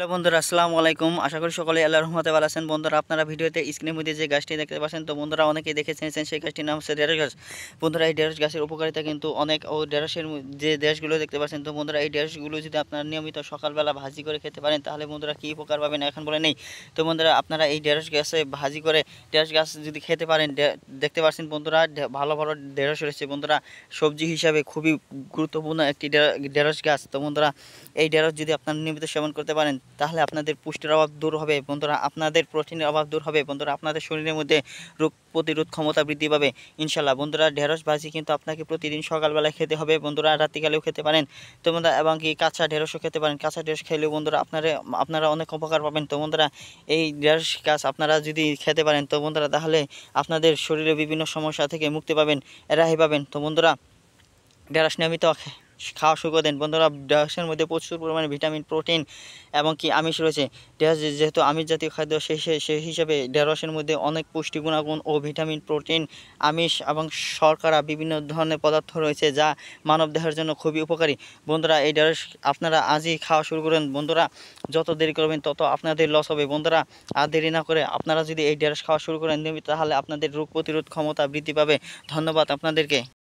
Hello বন্ধুরা, আসসালামু আলাইকুম। আশা করি সকলে আল্লাহর রহমতে ভালো আছেন। বন্ধুরা, আপনারা ভিডিওতে স্ক্রিনের মধ্যে যে গাছটি দেখতে পাচ্ছেন, তো বন্ধুরা অনেকেই দেখে চিনেছেন, সেই গাছটির নাম হচ্ছে ঢেঁড়স গাছ। বন্ধুরা, এই ঢেঁড়স গাছের উপকারিতা কিন্তু অনেক। ও ঢেঁড়সের যে ঢেঁড়সগুলো দেখতে পাচ্ছেন, তো বন্ধুরা এই ঢেঁড়সগুলো যদি আপনারা নিয়মিত সকালবেলা ভাজি করে খেতে পারেন, তাহলে বন্ধুরা কী উপকার পাবেন এখন বলে নেই। তো বন্ধুরা, আপনারা এই ঢেঁড়স গাছে ভাজি করে ঢেঁড়স গাছ যদি খেতে পারেন, দেখতে পাচ্ছেন বন্ধুরা ভালো ভালো ঢেঁড়স রয়েছে। বন্ধুরা, সবজি হিসাবে খুবই গুরুত্বপূর্ণ একটি ঢেঁড়স গাছ। তো বন্ধুরা, এই ঢেঁড়স যদি আপনারা নিয়মিত সেবন করতে পারেন, তাহলে আপনাদের পুষ্টির অভাব দূর হবে বন্ধুরা, আপনাদের প্রোটিনের অভাব দূর হবে বন্ধুরা, আপনাদের শরীরের মধ্যে রোগ প্রতিরোধ ক্ষমতা বৃদ্ধি পাবে ইনশাল্লাহ। বন্ধুরা, ঢেঁড়স ভাজি কিন্তু আপনাকে প্রতিদিন সকালবেলায় খেতে হবে বন্ধুরা, রাত্রিকালেও খেতে পারেন। তো বন্ধুরা, এবং কি কাঁচা ঢেঁড়সও খেতে পারেন। কাঁচা ঢেঁড়স খেলেও বন্ধুরা আপনারা অনেক উপকার পাবেন। তো বন্ধুরা, এই ঢেঁড়স গাছ আপনারা যদি খেতে পারেন, তো বন্ধুরা তাহলে আপনাদের শরীরে বিভিন্ন সমস্যা থেকে মুক্তি পাবেন, রেহাই পাবেন। তো বন্ধুরা, ঢেঁড়স নিয়মিত খাওয়া শুরু করে দেন বন্ধুরা। ঢেঁড়সের মধ্যে প্রচুর পরিমাণে ভিটামিন, প্রোটিন এবং কি আমিষ রয়েছে। ঢেঁড়স যেহেতু আমিষ জাতীয় খাদ্য, সেই হিসাবে ঢেঁড়সের মধ্যে অনেক পুষ্টি গুণাগুণ ও ভিটামিন, প্রোটিন, আমিষ এবং শর্করা বিভিন্ন ধরনের পদার্থ রয়েছে, যা মানব দেহের জন্য খুবই উপকারী। বন্ধুরা, এই ঢেঁড়স আপনারা আজই খাওয়া শুরু করেন বন্ধুরা। যত দেরি করবেন তত আপনাদের লস হবে বন্ধুরা। আর দেরি না করে আপনারা যদি এই ঢেঁড়স খাওয়া শুরু করেন নিয়মিত, তাহলে আপনাদের রোগ প্রতিরোধ ক্ষমতা বৃদ্ধি পাবে। ধন্যবাদ আপনাদেরকে।